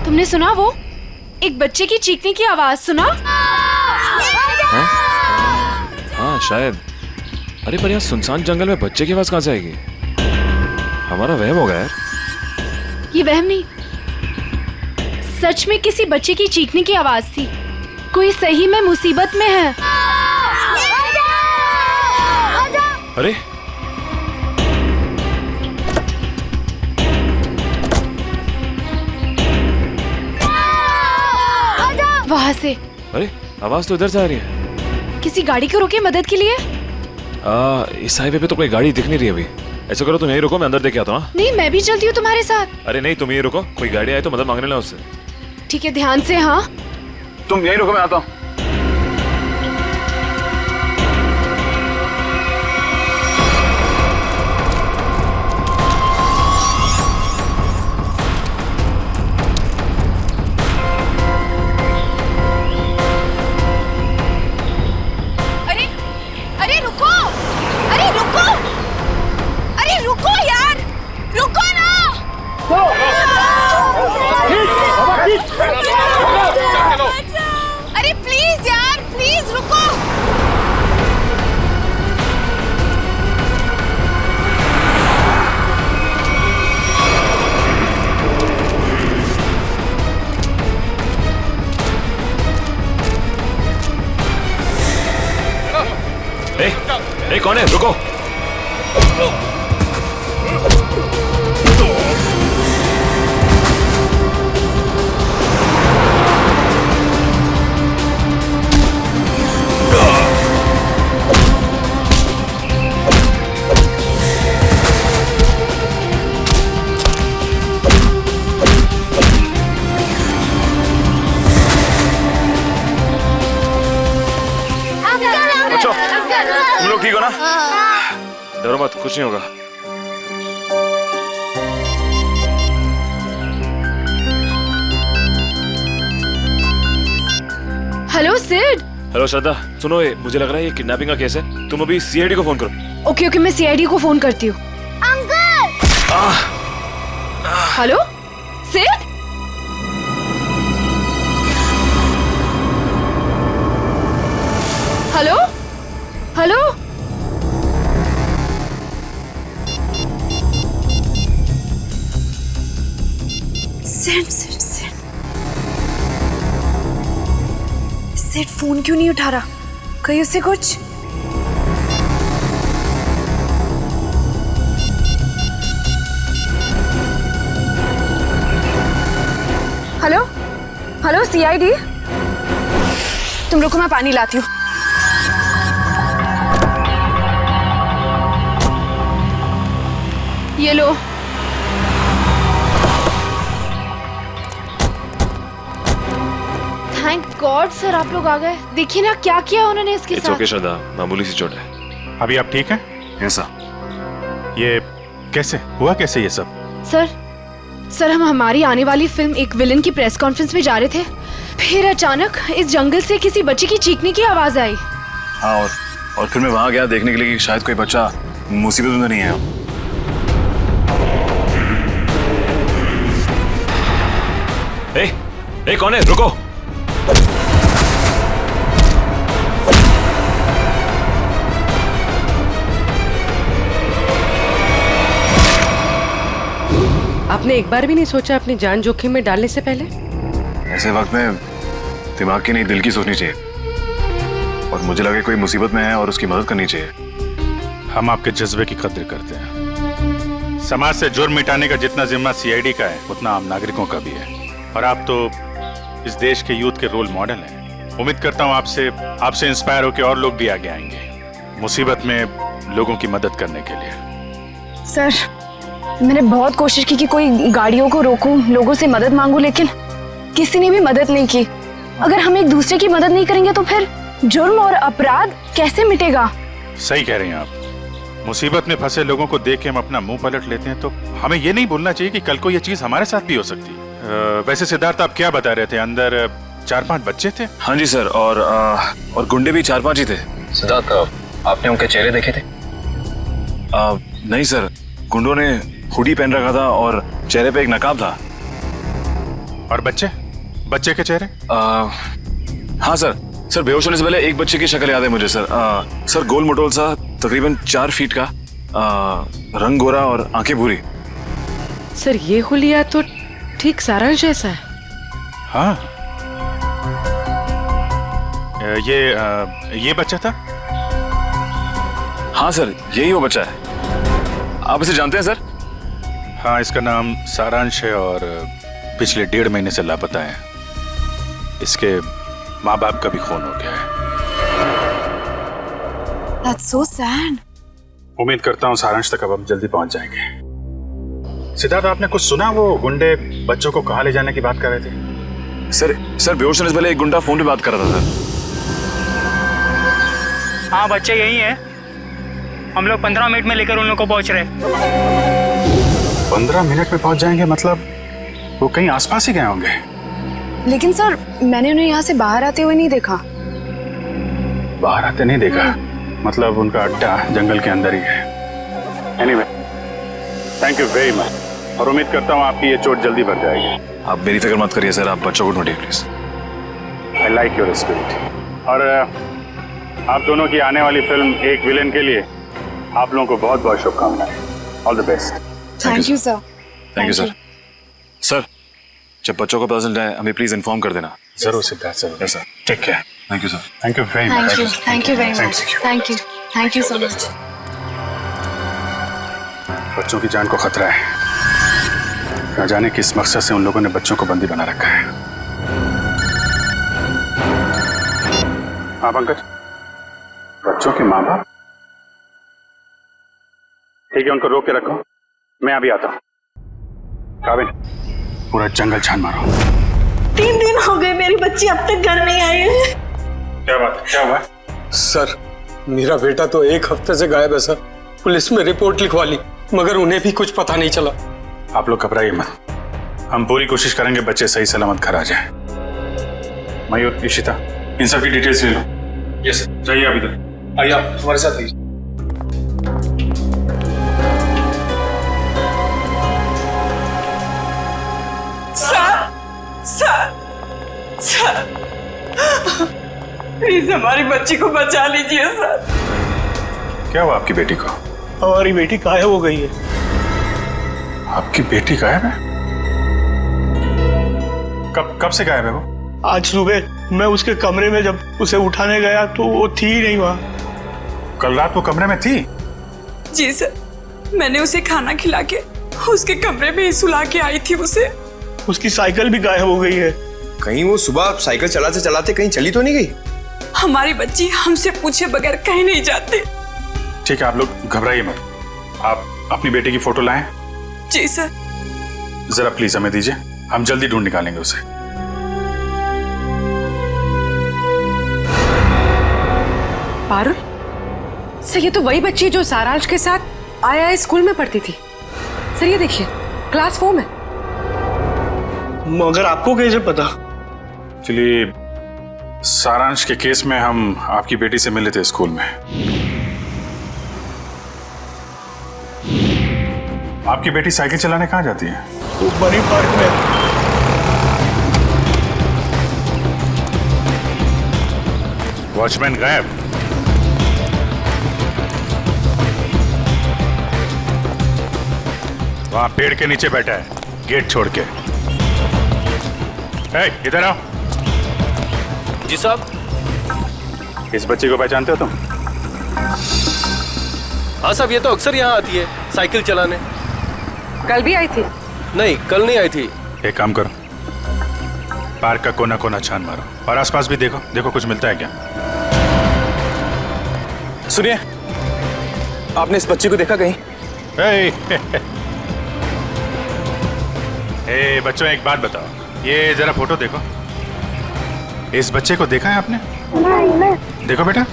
तुमने सुना वो एक बच्चे की चीखने की आवाज सुना? हाँ शायद। अरे पर यहाँ सुनसान जंगल में बच्चे की आवाज कहाँ से आएगी? हमारा वहम होगा यार। ये वहम नहीं, सच में किसी बच्चे की चीखने की आवाज थी। कोई सही में मुसीबत में है। अरे वहां से। अरे आवाज तो इधर से आ रही है। किसी गाड़ी को रोके मदद के लिए। इस हाईवे पे तो कोई गाड़ी दिख नहीं रही अभी। ऐसा करो तुम यहीं रुको, मैं अंदर देख के आता हूँ। नहीं, मैं भी चलती हूँ तुम्हारे साथ। अरे नहीं, तुम यहीं रुको, कोई गाड़ी आए तो मदद मांगने ला उससे। ठीक है, ध्यान से। हाँ तुम यहीं रुको, मैं आता हूँ। अरे प्लीज यार, प्लीज रुको। ए, कौन है? रुको। तुम लोग ठीक हो ना? डरो मत, कुछ नहीं होगा। Hello Sid. हेलो श्रद्धा, सुनो, ये मुझे लग रहा है ये किडनैपिंग का केस है। तुम अभी सीआईडी को फोन करो। ओके ओके, मैं सीआईडी को फोन करती हूँ। Uncle. Hello Sid. Hello hello. Sid phone क्यों नहीं उठा रहा? कहीं उससे कुछ? हेलो हेलो सीआईडी, तुम रुको, मैं पानी लाती हूँ। ये लो। थैंक गॉड सर, आप लोग आ गए। देखिए ना क्या किया उन्होंने इसके साथ। ओके श्रद्धा, मामूली सी चोट है। अभी आप ठीक हैं? ऐसा ये कैसे हुआ, कैसे ये सब? सर हम हमारी आने वाली फिल्म एक विलन की प्रेस कॉन्फ्रेंस में जा रहे थे, फिर अचानक इस जंगल से किसी बच्चे की चीखने की आवाज आई। हाँ, और फिर मैं वहां गया देखने के लिए कि शायद कोई बच्चा मुसीबत में नहीं है। ए, कौन है? रुको। आपने एक बार भी नहीं सोचा अपनी जान जोखिम में डालने से पहले? ऐसे वक्त में दिमाग की नहीं, दिल की सोचनी चाहिए। और मुझे लगे कोई मुसीबत में है और उसकी मदद करनी चाहिए। हम आपके जज्बे की कद्र करते हैं। समाज से जुर्म मिटाने का जितना जिम्मा सीआईडी का है, उतना आम नागरिकों का भी है। और आप तो इस देश के यूथ के रोल मॉडल हैं। उम्मीद करता हूँ आपसे इंस्पायर होकर और लोग भी आगे आएंगे मुसीबत में लोगों की मदद करने के लिए। सर मैंने बहुत कोशिश की कि कोई गाड़ियों को रोकूं, लोगों से मदद मांगूं, लेकिन किसी ने भी मदद नहीं की। अगर हम एक दूसरे की मदद नहीं करेंगे तो फिर जुर्म और अपराध कैसे मिटेगा? सही कह रही हैं आप। मुसीबत में फंसे लोगों को देख के हम अपना मुंह पलट लेते हैं, तो हमें ये नहीं भूलना चाहिए कि कल को ये चीज हमारे साथ भी हो सकती है। वैसे सिद्धार्थ, आप क्या बता रहे थे? अंदर 4-5 बच्चे थे? हाँ जी सर, और गुंडे भी 4-5 ही थे। सिद्धार्थ, आपने उनके चेहरे देखे थे? नहीं सर, गुंडों ने हुडी पहन रखा था और चेहरे पे एक नकाब था। और बच्चे बच्चे के चेहरे? हाँ सर, सर बेहोश होने से पहले एक बच्चे की शक्ल याद है मुझे सर। सर गोल मटोल सा, तकरीबन 4 फीट का, रंग गोरा और आंखें भूरी। सर ये हुलिया तो ठीक सारांश जैसा है। हाँ, ये बच्चा था? हाँ सर, यही वो बच्चा है। आप इसे जानते हैं सर? हाँ, इसका नाम सारांश है और पिछले 1.5 महीने से लापता है। इसके माँ बाप का भी खून हो गया है। That's so sad. उम्मीद करता हूँ सारांश तक अब हम जल्दी पहुंच जाएंगे। सिद्धार्थ, आपने कुछ सुना? वो गुंडे बच्चों को कहाँ ले जाने की बात कर रहे थे? सर बेहोश होने से पहले एक गुंडा फोन पे बात कर रहा था सर। हाँ, बच्चे यही है। हम लोग 15 मिनट में लेकर उन लोग को पहुंच रहे। 15 मिनट में पहुंच जाएंगे? मतलब वो कहीं आसपास ही गए होंगे। लेकिन सर, मैंने उन्हें यहाँ से बाहर आते हुए नहीं देखा। बाहर आते नहीं देखा? मतलब उनका अड्डा जंगल के अंदर ही है। Anyway, thank you very much और उम्मीद करता हूँ आपकी ये चोट जल्दी भर जाएगी। आप मेरी फिक्र मत करिए सर, आप बच्चों को ढूंढिए please. I like your spirit. और आप दोनों की आने वाली फिल्म एक विलेन के लिए आप लोगों को बहुत बहुत शुभकामनाएं। All the best. Thank you sir. Thank you sir. Sir, जब बच्चों को पता चल जाए हमें प्लीज इन्फॉर्म कर देना। जरूर सिद्धार्थ, जरूर। Yes sir. Take care. Thank you sir. Thank you very much. Thank you very much. Thank you so much. बच्चों की जान को खतरा है। न जाने किस मकसद से उन लोगों ने बच्चों को बंदी बना रखा है। हाँ पंकज, बच्चों के माँ बाप? ठीक है, उनको रोक के रखो, मैं अभी आता हूँ। काबिल, पूरा जंगल छान मारो। 3 दिन हो गए मेरी बच्ची अब तक घर नहीं आई है। क्या बात, क्या हुआ? सर, मेरा बेटा तो 1 हफ्ते से गायब है सर। पुलिस में रिपोर्ट लिखवा ली मगर उन्हें भी कुछ पता नहीं चला। आप लोग घबराइए मत, हम पूरी कोशिश करेंगे बच्चे सही सलामत घर आ जाए। मयूर, इशिता, इन सब की डिटेल्स ले लो। Yes sir. चाहिए अभी तक। आइए आप हमारे साथ आइए। सर, प्लीज हमारी बच्ची को बचा लीजिए सर। क्या हुआ आपकी बेटी को? हमारी बेटी गायब हो गई है। आपकी बेटी गायब है? कब से गायब है वो? आज सुबह मैं उसके कमरे में जब उसे उठाने गया तो वो थी ही नहीं वहाँ। कल रात वो कमरे में थी? जी सर, मैंने उसे खाना खिला के उसके कमरे में ही सुला के आई थी उसे। उसकी साइकिल भी गायब हो गई है। कहीं वो सुबह साइकिल चलाते चलाते कहीं चली तो नहीं गई? हमारी बच्ची हमसे पूछे बगैर कहीं नहीं जाती। ठीक है, आप लोग घबराइए मत। आप अपनी बेटी की फोटो लाएं। जी सर। जरा प्लीज हमें दीजिए, हम जल्दी ढूंढ निकालेंगे उसे। पारुल, सर ये तो वही बच्ची है जो सारांश के साथ आया स्कूल में पढ़ती थी। सर ये देखिए, क्लास 4 में। मगर आपको कैसे पता? चलिए, सारांश के केस में हम आपकी बेटी से मिले थे स्कूल में। आपकी बेटी साइकिल चलाने कहाँ जाती है? वो बड़ी पार्क में। वॉचमैन गायब। वहां पेड़ के नीचे बैठा है, गेट छोड़ के। इधर आओ। जी साहब। इस बच्ची को पहचानते हो तुम? हाँ साहब, ये तो अक्सर यहाँ आती है साइकिल चलाने। कल भी आई थी? नहीं, कल नहीं आई थी। एक काम करो, पार्क का कोना कोना छान मारो और आसपास भी देखो, देखो कुछ मिलता है क्या। सुनिए, आपने इस बच्ची को देखा कहीं? ए बच्चों, एक बात बताओ, ये जरा फोटो देखो। इस बच्चे को देखा है आपने? नहीं। देखो बेटा।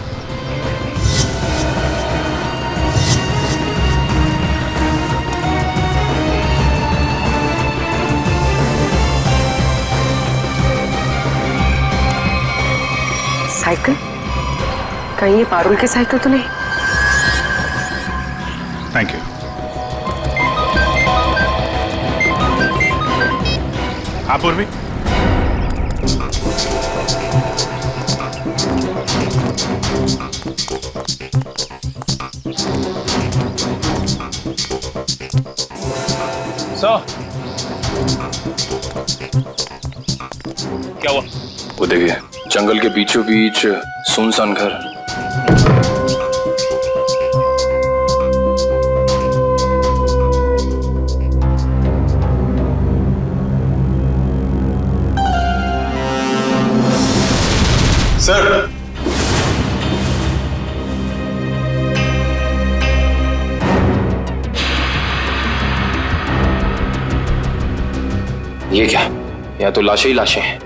साइकिल? कहीं ये पारुल की साइकिल तो नहीं? Thank you. हाँ पूर्वी। क्या हुआ? वो देखिए, जंगल के बीचों बीच सुनसान घर। सर, ये क्या? या तो लाशें ही लाशें हैं,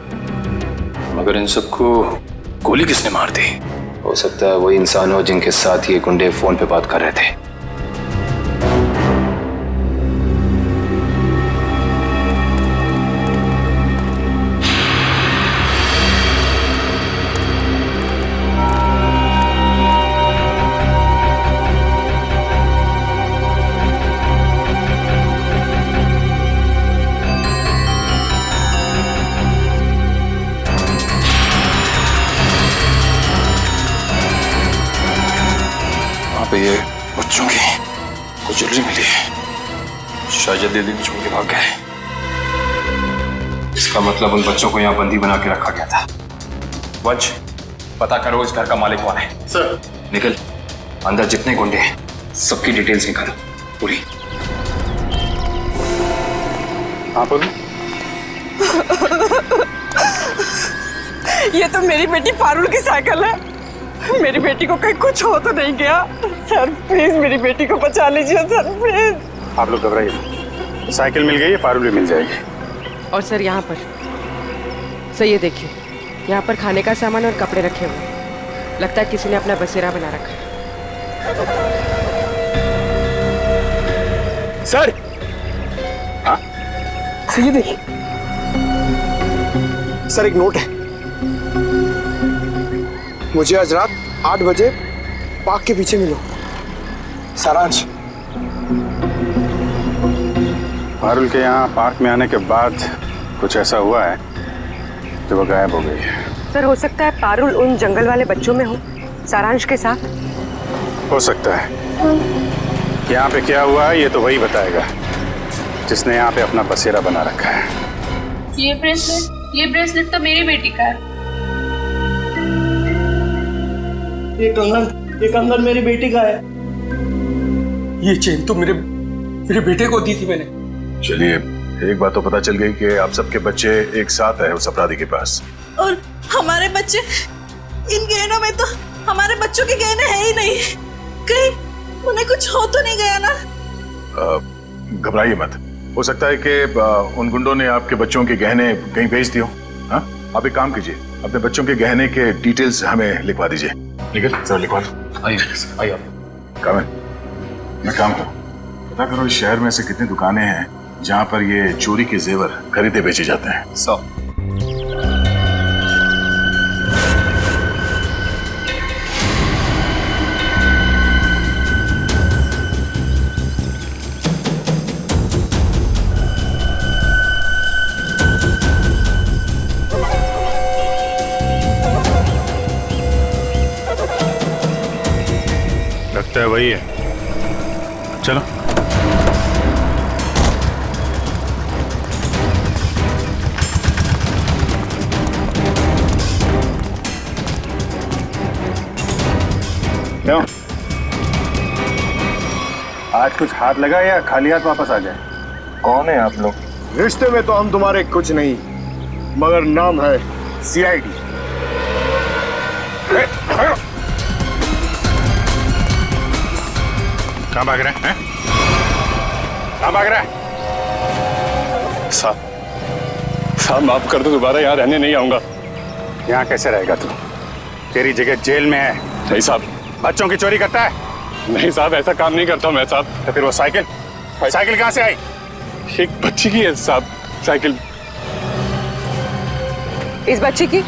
मगर इन सबको गोली किसने मार दी? हो सकता है वही इंसान हो जिनके साथ ये गुंडे फोन पे बात कर रहे थे। पे ये बच्चों की कुछ ज्वेलरी मिली है। शायद दीदी में छोड़ के भाग गए। इसका मतलब उन बच्चों को यहाँ बंदी बना के रखा गया था। वंश, पता करो इस घर का मालिक कौन है। सर। निकल, अंदर जितने गुंडे हैं सबकी डिटेल्स निकालो पूरी। हाँ पूर्वी। ये तो मेरी बेटी पारुल की साइकिल है। मेरी बेटी को कहीं कुछ हो तो नहीं गया? सर प्लीज मेरी बेटी को बचा लीजिए सर, प्लीज। आप लोग घबराइए, साइकिल मिल गई है, पारुल भी मिल जाएगी। और सर यहाँ पर सर ये देखिए, यहाँ पर खाने का सामान और कपड़े रखे हुए हैं। लगता है किसी ने अपना बसेरा बना रखा है। सर, हाँ सर ये देखिए, सर एक नोट है। मुझे आज रात 8 बजे पार्क के पीछे मिलो, सारांश। पारुल के यहाँ पार्क में आने के बाद कुछ ऐसा हुआ है जो वो गायब हो गई है। सर हो सकता है पारुल उन जंगल वाले बच्चों में हो, सारांश के साथ। हो सकता है। यहाँ पे क्या हुआ है ये तो वही बताएगा जिसने यहाँ पे अपना बसेरा बना रखा है। ये ब्रेसलेट तो मेरी बेटी का है। ये कंगन मेरी बेटी का है। ये चेन तो मेरे बेटे को दी थी मैंने। चलिए, एक बात तो पता चल गई कि आप सबके बच्चे एक साथ है उस अपराधी के पास। और हमारे बच्चे, इन गहनों में तो हमारे बच्चों के गहने हैं ही नहीं। कहीं उन्हें कुछ हो तो नहीं गया ना? घबराइए मत, हो सकता है कि उन गुंडों ने आपके बच्चों के गहने कहीं भेज दिए हो। हाँ, आप एक काम कीजिए, अपने बच्चों के गहने के डिटेल्स हमें लिखवा दीजिए। निकल सर, लिखवा दो। आइए कामिल, मैं काम करूँ, पता करो इस शहर में से कितनी दुकानें हैं जहाँ पर ये चोरी के जेवर खरीदे बेचे जाते हैं। 100। लगता है वही है, चलो। क्यों, आज कुछ हाथ लगा या खाली हाथ वापस आ जाए? कौन है आप लोग? रिश्ते में तो हम तुम्हारे कुछ नहीं, मगर नाम है CID। कहाँ भाग रहे हैं? कहाँ भाग रहा है? साहब माफ कर दो, दोबारा यहाँ रहने नहीं आऊंगा। यहाँ कैसे रहेगा तू? तेरी जगह जेल में है। नहीं साहब। बच्चों की चोरी करता है? नहीं साहब, ऐसा काम नहीं करता मैं साहब। तो फिर वो साइकिल कहाँ से आई? एक बच्ची की है साहब साइकिल। इस बच्ची की?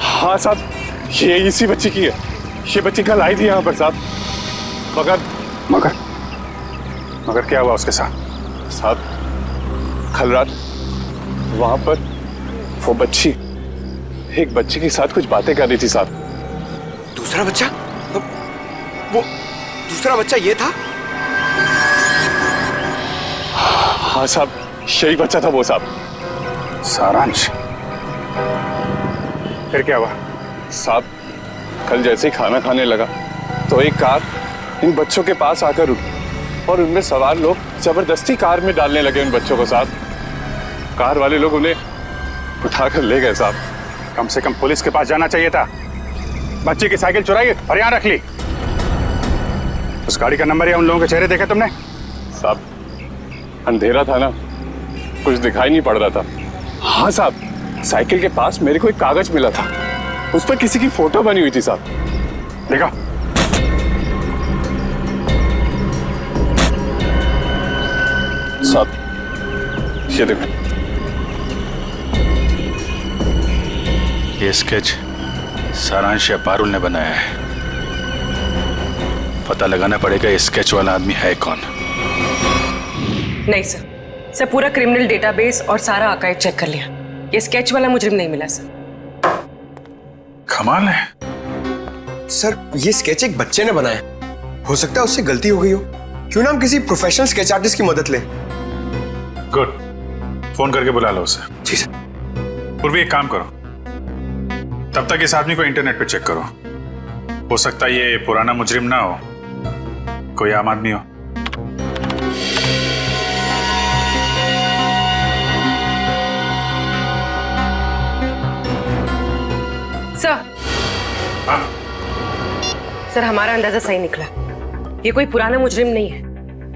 हाँ साहब, ये इसी बच्ची की है। ये बच्ची कल आई थी यहाँ पर साहब, मगर मगर क्या हुआ उसके साथ? साहब कल रात वहां पर वो बच्ची एक बच्चे के साथ कुछ बातें कर रही थी साहब। दूसरा बच्चा? वो दूसरा बच्चा ये था? हाँ साहब, यही बच्चा था वो साहब। सारांश, फिर क्या हुआ? साहब कल जैसे ही खाना खाने लगा तो एक कार इन बच्चों के पास आकर रुकी और उनमें सवार लोग जबरदस्ती कार में डालने लगे उन बच्चों को साहब। कार वाले लोग उन्हें उठाकर ले गए साहब। कम से कम पुलिस के पास जाना चाहिए था। बच्चे की साइकिल चुराई और यहाँ रख ली। उस गाड़ी का नंबर या उन लोगों के चेहरे देखे तुमने? साहब अंधेरा था ना, कुछ दिखाई नहीं पड़ रहा था। हाँ साहब, साइकिल के पास मेरे को एक कागज मिला था, उस पर किसी की फोटो बनी हुई थी साहब। देखा? साहब ये देखो, ये स्केच सारांश या पारुल ने बनाया है। पता लगाना पड़ेगा ये स्केच वाला आदमी है कौन। नहीं सर पूरा क्रिमिनल डेटाबेस और सारा आर्काइव चेक कर लिया, ये स्केच वाला मुजरिम नहीं मिला सर। कमाल है। सर ये स्केच एक बच्चे ने बनाया, हो सकता है उससे गलती हो गई हो। क्यों ना हम किसी प्रोफेशनल स्केच आर्टिस्ट की मदद लें। गुड, फोन करके बुला लो उसे। जी सर। पूर्वी एक काम करो, तब तक इस आदमी को इंटरनेट पे चेक करो। हो सकता है ये पुराना मुजरिम ना हो, कोई आम आदमी हो। सर हाँ? सर हमारा अंदाजा सही निकला, ये कोई पुराना मुजरिम नहीं है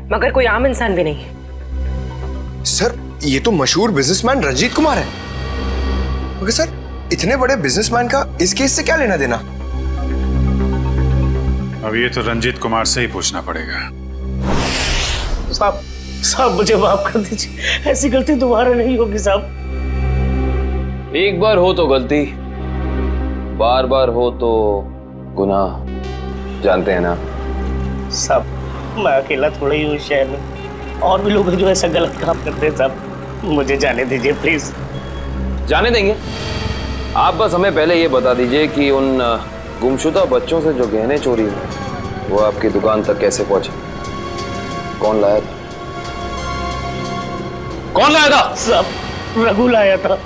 मगर कोई आम इंसान भी नहीं है। सर ये तो मशहूर बिजनेसमैन रंजीत कुमार है। मगर सर इतने बड़े बिजनेसमैन का इस केस से क्या लेना देना? अब ये तो रंजीत कुमार से ही पूछना पड़ेगा। साहब मुझे माफ कर दीजिए, ऐसी गलती दोबारा नहीं होगी साहब। एक बार हो तो गलती, बार बार हो तो गुनाह, जानते हैं ना साहब। मैं अकेला थोड़ा ही हूँ शहर में, और भी लोग हैं जो ऐसा गलत काम करते हैं साहब। मुझे जाने दीजिए प्लीज। जाने देंगे, आप बस हमें पहले ये बता दीजिए कि उन गुमशुदा बच्चों से जो गहने चोरी हुए वो आपकी दुकान तक कैसे पहुंचे, कौन लाया था? कौन लाया था? साहब रघु लाया था।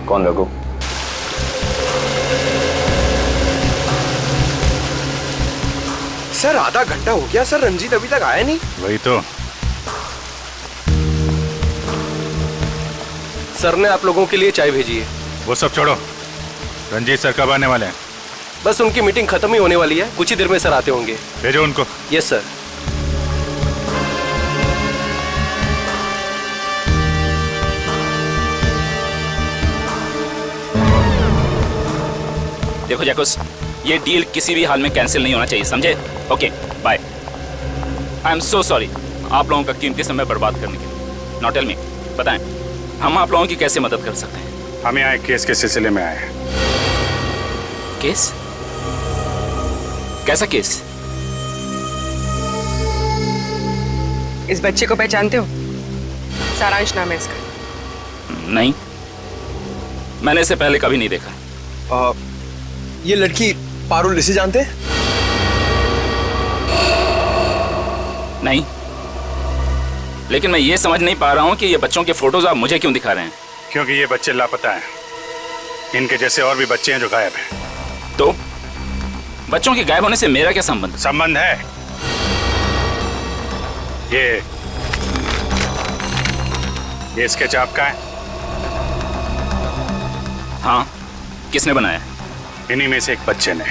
कौन रघु? सर आधा घंटा हो गया सर, रंजीत अभी तक आया नहीं। वही तो। सर ने आप लोगों के लिए चाय भेजी है। वो सब छोड़ो, रंजीत सर कब आने वाले हैं? बस उनकी मीटिंग खत्म ही होने वाली है, कुछ ही देर में सर आते होंगे। भेजो उनको। Yes sir. देखो जैकुस, ये डील किसी भी हाल में कैंसिल नहीं होना चाहिए, समझे? Okay bye. I am so sorry आप लोगों का कीमती समय बर्बाद करने के लिए। नाउ टेल मी, बताएं हम आप लोगों की कैसे मदद कर सकते हैं? हम यहाँ एक केस के सिलसिले में आए हैं। केस? कैसा केस? इस बच्चे को पहचानते हो? सारांश नाम है इसका। नहीं, मैंने इसे पहले कभी नहीं देखा। ये लड़की पारुल, इसे जानते हैं? नहीं, लेकिन मैं ये समझ नहीं पा रहा हूँ कि ये बच्चों के फोटोज आप मुझे क्यों दिखा रहे हैं? क्योंकि ये बच्चे लापता हैं। इनके जैसे और भी बच्चे हैं जो गायब हैं। तो बच्चों के गायब होने से मेरा क्या संबंध? संबंध है। ये स्केच आपका है? हाँ, किसने बनाया? इन्हीं में से एक बच्चे ने,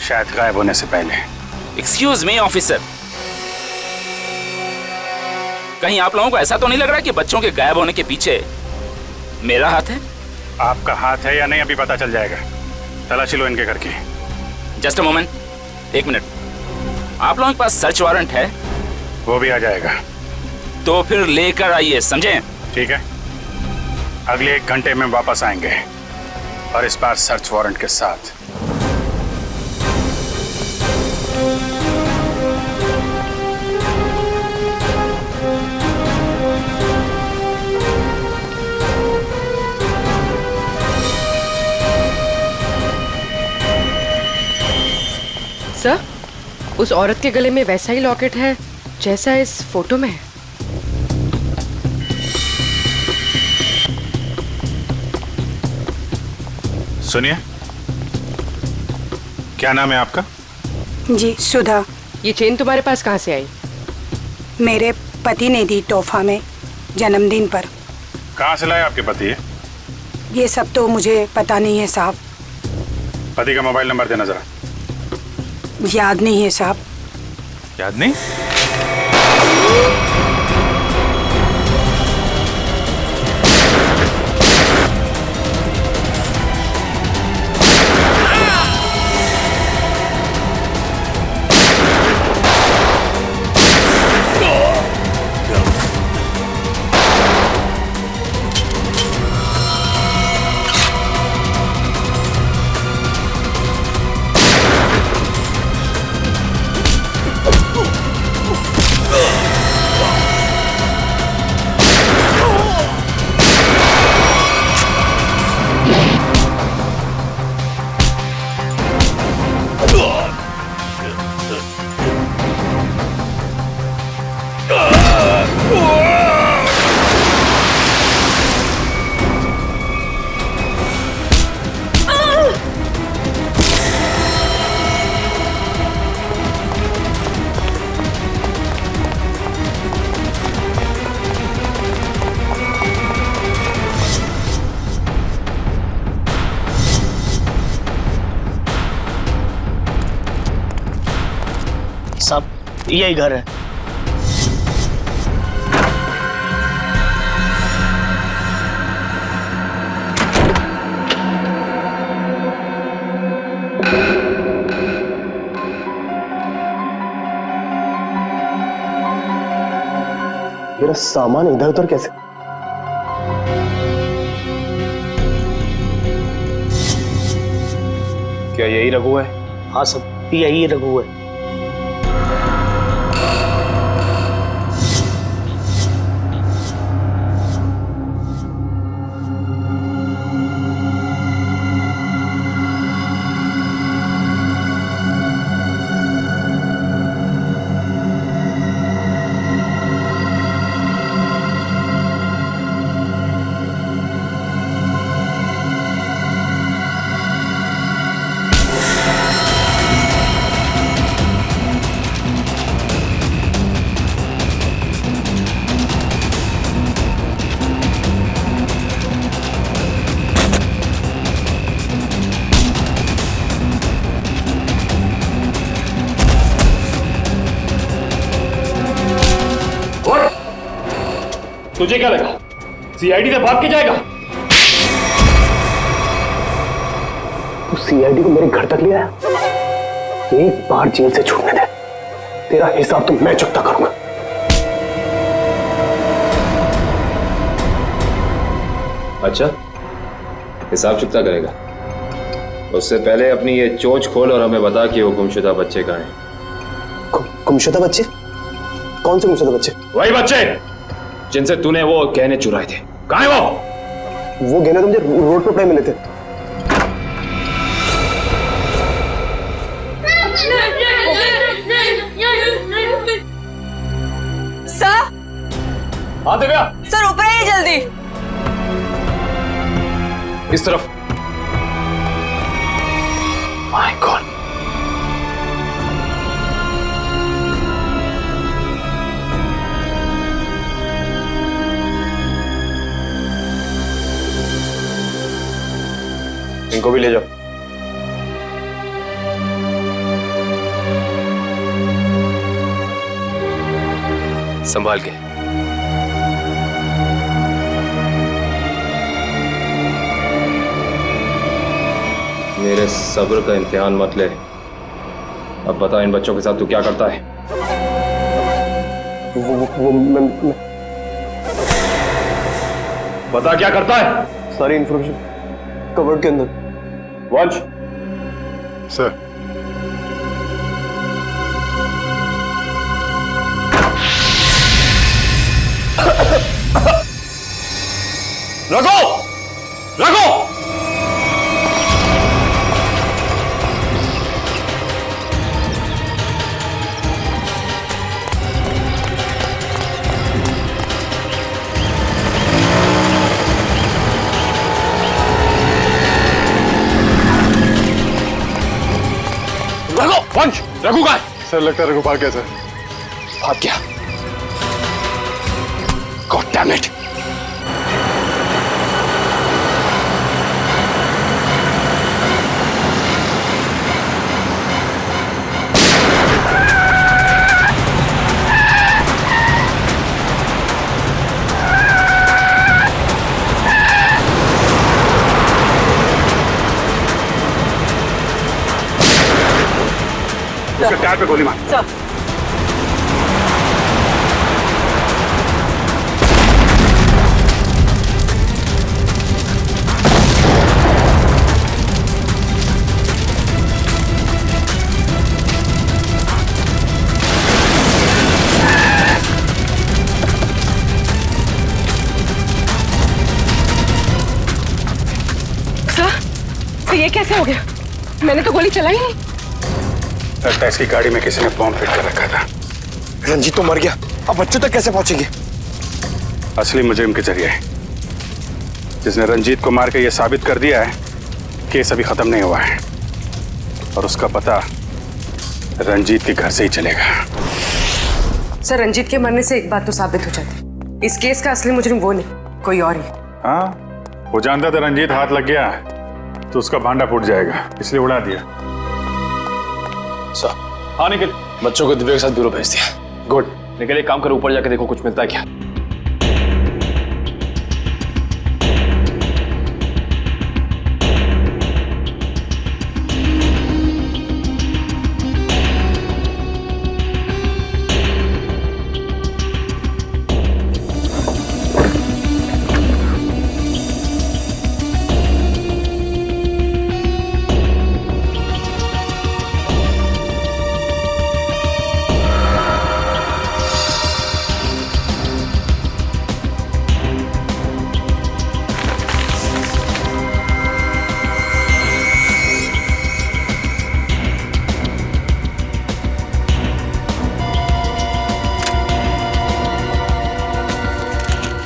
शायद गायब होने से पहले। एक्सक्यूज मी ऑफिसर, कहीं आप लोगों को ऐसा तो नहीं लग रहा कि बच्चों के गायब होने के पीछे मेरा हाथ है? आपका हाथ है या नहीं अभी पता चल जाएगा। तलाशी लो इनके घर की। जस्ट अ मोमेंट, एक मिनट। आप लोगों के पास सर्च वारंट है? वो भी आ जाएगा। तो फिर लेकर आइए, समझे? ठीक है, अगले 1 घंटे में वापस आएंगे और इस बार सर्च वारंट के साथ। सर, उस औरत के गले में वैसा ही लॉकेट है जैसा इस फोटो में है। सुनिए, क्या नाम है आपका? जी सुधा। ये चेन तुम्हारे पास कहाँ से आई? मेरे पति ने दी तोहफा में जन्मदिन पर। कहाँ से लाए आपके पति ये? ये सब तो मुझे पता नहीं है साहब। पति का मोबाइल नंबर देना जरा। याद नहीं है साहब। याद नहीं? साहब, यही घर है। मेरा सामान इधर उधर कैसे? क्या यही रघु है? हाँ साहब, यही रघु है। तुझे क्या लगा सीआईडी से भाग के जाएगा? तू सीआईडी को मेरे घर तक ले आया? एक बार जेल से छूटने दे, तेरा हिसाब तो मैं चुकता करूंगा। अच्छा, हिसाब चुकता करेगा? उससे पहले अपनी ये चोंच खोल और हमें बता कि वो गुमशुदा बच्चे कहाँ हैं। गुमशुदा बच्चे? कौन से गुमशुदा बच्चे? वही बच्चे जिनसे तूने वो गहने चुराए थे। कहाँ है वो? वो गहने तो मुझे रोड पर मिले थे। सर, हाँ दिव्या, सर ऊपर आइए जल्दी। इस तरफ। माय गॉड, इनको भी ले जाओ। संभाल के। मेरे सब्र का इम्तिहान मत ले। अब बता, इन बच्चों के साथ तू क्या करता है? मैं बता क्या करता है? सारी इंफॉर्मेशन कवर्ड के अंदर। वंश, सर, रघु, रघु, रघु का सर, लगता है रघु भाग गया सर। भाग गया? God damn it! उसके टायर पे गोली मार। सर सर, ये कैसे हो गया? मैंने तो गोली चलाई नहीं। लगता है इसकी गाड़ी में किसी ने बॉम्ब फिट कर रखा था। रंजीत तो मर गया, अब बच्चों तक कैसे पहुंचेंगे? असली मुजरिम के जरिए, जिसने रंजीत को मार के ये साबित कर दिया है केस अभी खत्म नहीं हुआ है और उसका पता रंजीत के घर से ही चलेगा। सर, रंजीत के मरने से एक बात तो साबित हो जाती, इस केस का असली मुजरिम वो नहीं, कोई और ही। हाँ, वो जानता था रंजीत हाथ लग गया तो उसका भांडा फूट जाएगा, इसलिए उड़ा दिया। सर, हाँ निखिल, बच्चों को दिव्या के साथ ब्यूरो भेज दिया। गुड। निखिल, एक काम करो, ऊपर जाके देखो कुछ मिलता है क्या।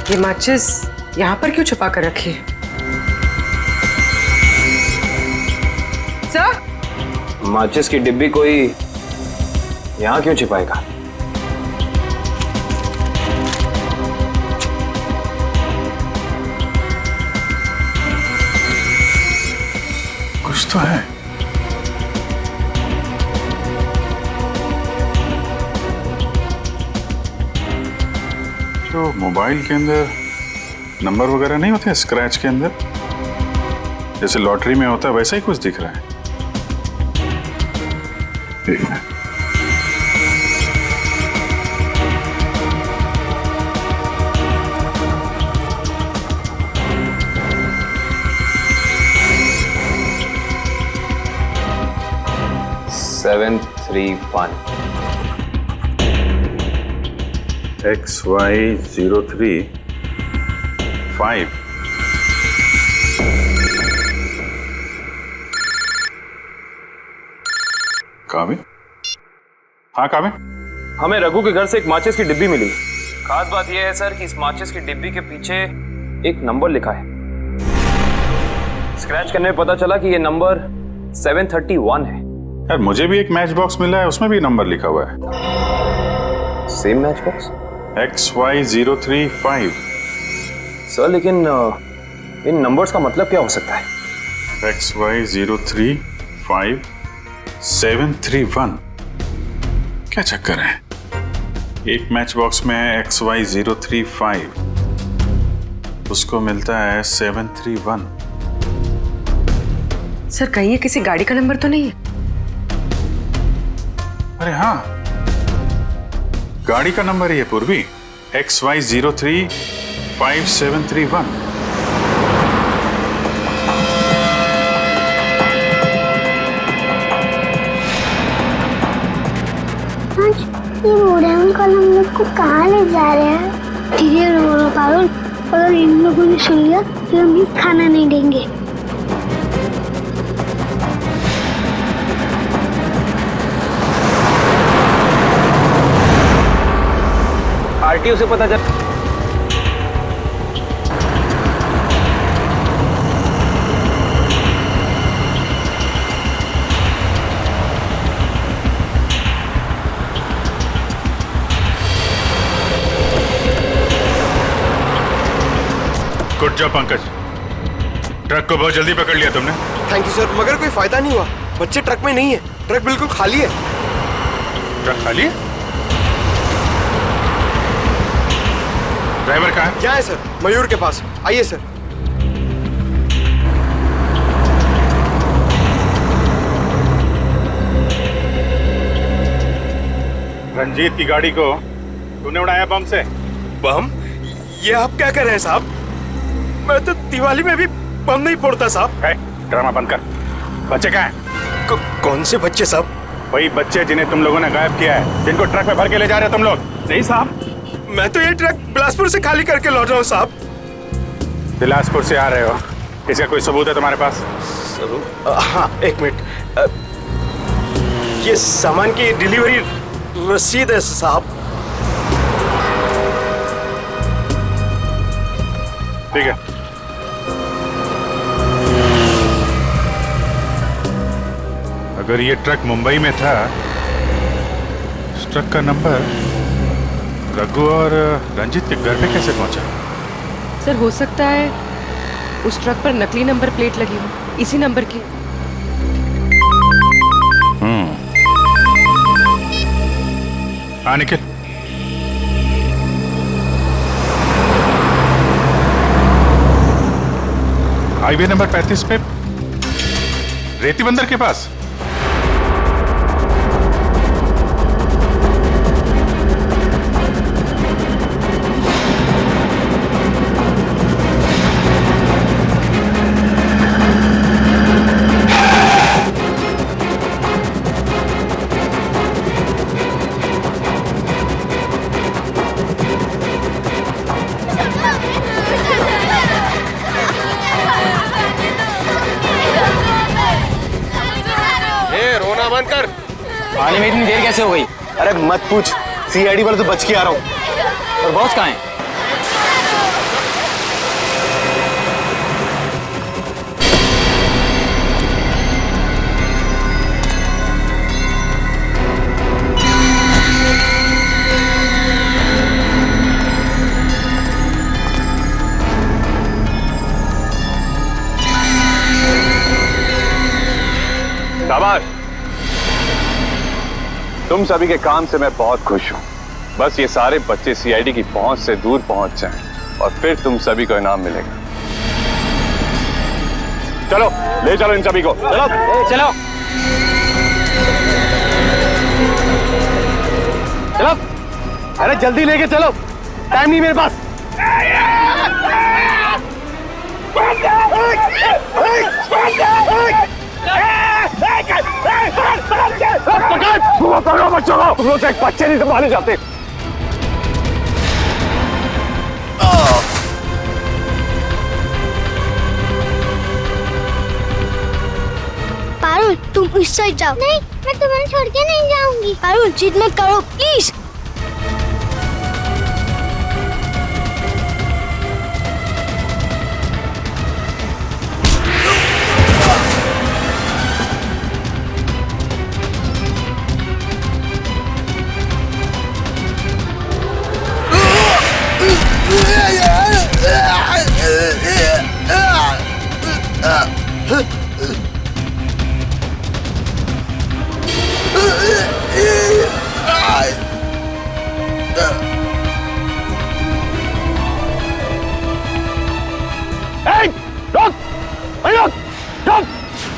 ये माचिस यहाँ पर क्यों छुपा कर रखी है? सर, माचिस की डिब्बी कोई यहाँ क्यों छिपाएगा? कुछ तो है। तो मोबाइल के अंदर नंबर वगैरह नहीं होते स्क्रैच के अंदर, जैसे लॉटरी में होता है वैसा ही कुछ दिख रहा है। ठीक है। Seven 3-1 XY035। काबिल? हाँ काबिल? हमें रघु के घर से एक माचिस की डिब्बी मिली। खास बात यह है सर कि इस माचिस की डिब्बी के पीछे एक नंबर लिखा है। स्क्रैच करने में पता चला कि यह नंबर 731 है। यार मुझे भी एक मैच बॉक्स मिला है, उसमें भी नंबर लिखा हुआ है। Same match box? XY035। Sir लेकिन इन नंबर्स का मतलब क्या हो सकता है? XY035-731। क्या चक्कर है? एक मैच बॉक्स में है XY035, उसको मिलता है 731। सर, कहीं ये किसी गाड़ी का नंबर तो नहीं है? अरे हाँ, गाड़ी का नंबर ही है पूर्वी, XY035-731। ये बूढ़े अंकल हम लोग को कहाँ ले जा रहे हैं? धीरे बोलो पारुल, अगर इन लोगों ने सुन लिया तो हम खाना नहीं देंगे। आरटीओ से पता चल। गुड जॉब पंकज, ट्रक को बहुत जल्दी पकड़ लिया तुमने। थैंक यू सर, मगर कोई फायदा नहीं हुआ। बच्चे ट्रक में नहीं है, ट्रक बिल्कुल खाली है। ट्रक खाली है? ड्राइवर कहाँ है? क्या है सर? मयूर के पास। आइए सर। रंजीत की गाड़ी को तूने उड़ाया बम से? बम? ये आप क्या कर रहे हैं साहब? मैं तो दिवाली में भी बम नहीं फोड़ता साहब। ड्रामा बंद कर। बच्चे कहाँ हैं? कौन से बच्चे साहब? वही बच्चे जिन्हें तुम लोगों ने गायब किया है, जिनको ट्रक में भर के ले जा रहे हो तुम लोग। नहीं साहब, मैं तो ये ट्रक बिलासपुर से खाली करके लौट रहा हूँ साहब। बिलासपुर से आ रहे हो, इसका कोई सबूत है तुम्हारे पास? हाँ, एक मिनट। ये सामान की डिलीवरी रसीद है साहब। ठीक है। अगर ये ट्रक मुंबई में था, इस ट्रक का नंबर रघु और रंजीत के घर पे कैसे पहुंचा? सर हो सकता है उस ट्रक पर नकली नंबर प्लेट लगी हो, इसी नंबर की। हाँ निखिल, हाईवे नंबर 35 पे रेती बंदर के पास। पानी में इतनी देर कैसे हो गई? अरे मत पूछ, सीआईडी वाले तो बच के आ रहा हूँ। और बॉस कहाँ है? शाबाश, तुम सभी के काम से मैं बहुत खुश हूं। बस ये सारे बच्चे सीआईडी की पहुंच से दूर पहुंच जाएं और फिर तुम सभी को इनाम मिलेगा। चलो ले चलो इन सभी को। चलो चलो चलो, अरे जल्दी लेके चलो, टाइम नहीं मेरे पास। पकड़ो बच्चों को, तुम लोग एक बच्चे नहीं संभाले जाते। पारुल तुम इस साइड जाओ। नहीं, मैं तुम्हें छोड़ के नहीं जाऊंगी। पारुल जिद मत करो प्लीज।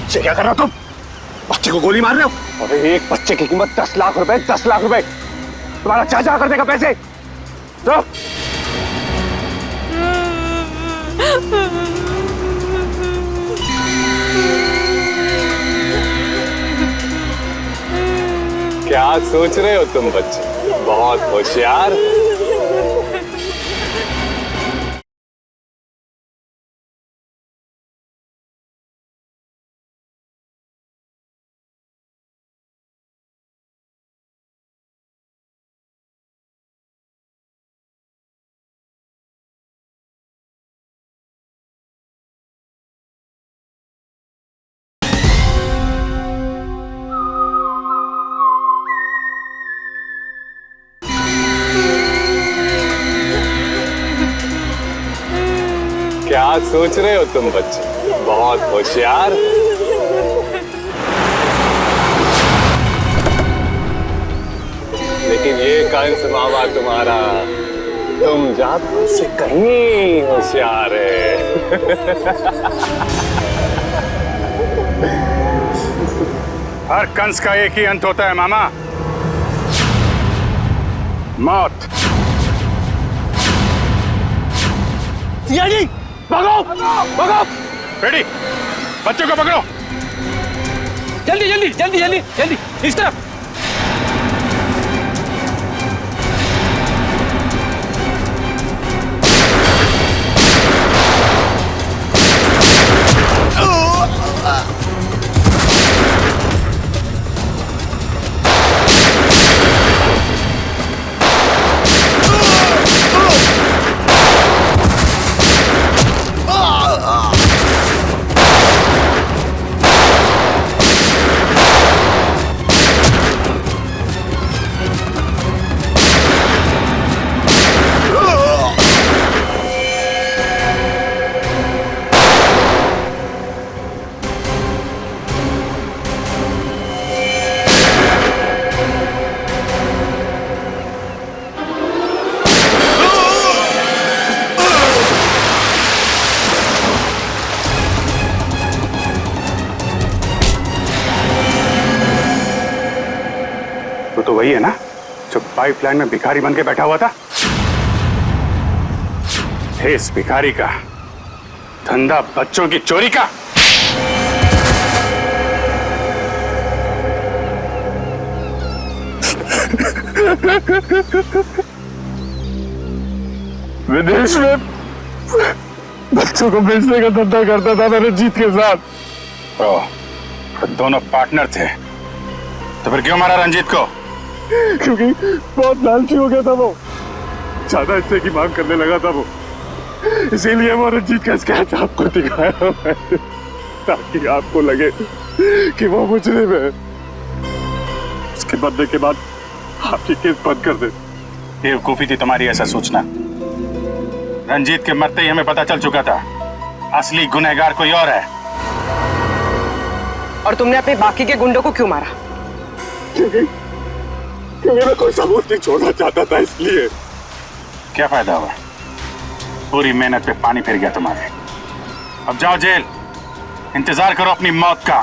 ये क्या कर रहे हो तुम? बच्चे को गोली मार रहे हो? अरे एक बच्चे की कीमत 10 लाख रुपए, 10 लाख रुपए। तुम्हारा चाचा कर देगा पैसे। तो क्या सोच रहे हो तुम बच्चे? बहुत होशियार। क्या सोच रहे हो तुम बच्चे? बहुत होशियार। लेकिन ये कंस मामा तुम्हारा तुम जादू से कहीं होशियार है। हर कंस का एक ही अंत होता है मामा, मौत। सीआईडी भागो भागो। बेटी, बच्चों को पकड़ो। जल्दी जल्दी जल्दी जल्दी जल्दी इस तरफ। तो वही है ना जो पाइपलाइन में भिखारी बन के बैठा हुआ था? इस भिखारी का धंधा बच्चों की चोरी का। विदेश में बच्चों को बेचने का धंधा करता था मैं रंजीत के साथ। तो दोनों पार्टनर थे, तो फिर क्यों मारा रंजीत को? क्योंकि बहुत लालची हो गया था वो, ज्यादा हिस्से की मांग करने लगा था वो, इसीलिए वो रंजीत का स्केच आपको दिखाया मैंने, ताकि आपको लगे कि वो मुजरिम है। उसके बदले के बाद आपकी केस बंद कर दे। बेवकूफी थी तुम्हारी ऐसा सोचना। रंजीत के मरते ही हमें पता चल चुका था असली गुनहगार कोई और है। और तुमने अपने बाकी के गुंडों को क्यों मारा? क्योंकि मैं कोई सबूत नहीं छोड़ना चाहता था, इसलिए। क्या फायदा हुआ? पूरी मेहनत पे पानी फिर गया तुम्हारे। अब जाओ जेल, इंतजार करो अपनी मौत का।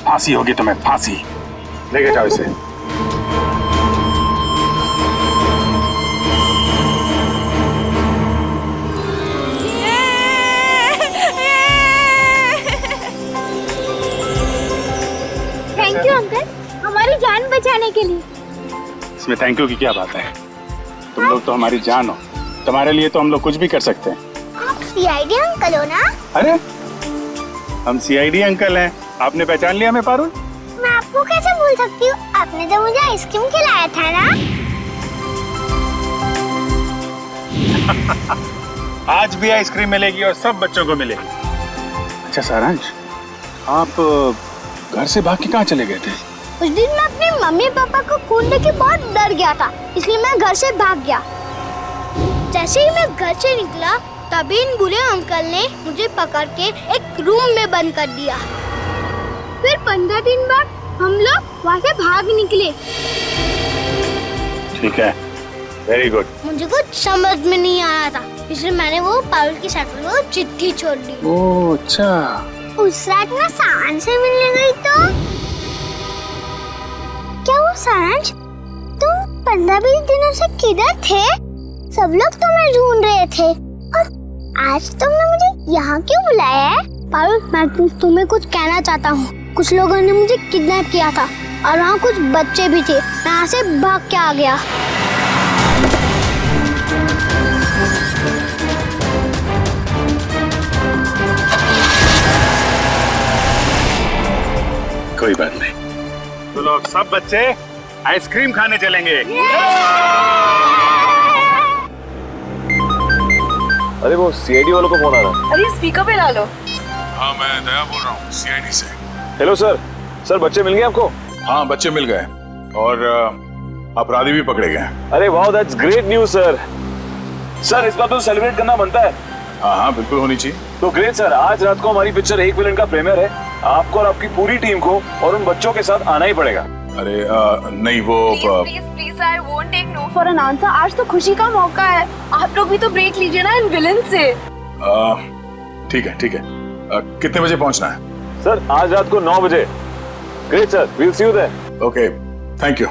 फांसी होगी तुम्हें, फांसी। लेके जाओ इसे। थैंक यू अंकल, हमारी जान बचाने के लिए। इसमें थैंक यू की क्या बात है? तुम लोग तो हमारी जान हो, तुम्हारे लिए तो हम लोग कुछ भी कर सकते हैं। आप सीआईडी अंकल हो ना? अरे हम सीआईडी अंकल हैं, आपने पहचान लिया हमें पारुल? मैं आपको कैसे भूल सकती हूँ, आपने तो मुझे आइसक्रीम खिलाया था ना। आज भी आइसक्रीम मिलेगी और सब बच्चों को मिलेगी। अच्छा सारांश, आप घर से भाग के कहाँ चले गए थे? उस दिन मैं अपने मम्मी पापा को खून देख के बहुत डर गया था, इसलिए मैं घर से भाग गया। जैसे ही मैं घर से निकला तभी इन बुरे अंकल ने मुझे पकड़ के एक रूम में बंद कर दिया। फिर 15 दिन बाद हम लोग वहाँ से भाग निकले। ठीक है, वेरी गुड। मुझे कुछ समझ में नहीं आया था, इसलिए मैंने वो पारुल की साइकिल को चिट्ठी छोड़ दी। ओह अच्छा। उस रात मैं सारांश से मिलने गई तो क्या वो सारांश, तुम 15-20 दिनों से किधर थे? सब लोग तुम्हें ढूंढ रहे थे और आज तुमने मुझे यहाँ क्यों बुलाया है? पारुल, मैं तुम्हें कुछ कहना चाहता हूँ। कुछ लोगों ने मुझे किडनैप किया था और वहाँ कुछ बच्चे भी थे। मैं यहाँ से भाग के आ गया। कोई बात नहीं, तो लोग सब बच्चे आइसक्रीम खाने चलेंगे। अरे वो सीआईडी वालों को फोन आ रहा है। अरे स्पीकर पे ला लो। हाँ मैं दया बोल रहा हूँ सीआईडी से। हेलो सर, सर बच्चे मिल गए आपको? हाँ बच्चे मिल गए और अपराधी भी पकड़े गए। अरे वाह, that's great news sir. Sir इस बात को सेलिब्रेट करना बनता है। हाँ हाँ बिल्कुल होनी चाहिए। तो ग्रेट सर, आज रात को हमारी पिक्चर एक विलन का प्रीमियर है। आपको और आपकी पूरी टीम को और उन बच्चों के साथ आना ही पड़ेगा। अरे नहीं वो please I won't take no for an answer. आज तो खुशी का मौका है, आप लोग भी तो ब्रेक लीजिए ना इन विलन से। ठीक है ठीक है। कितने बजे पहुंचना है? सर आज रात को 9 बजे। Great sir, we'll see you there. Okay thank you.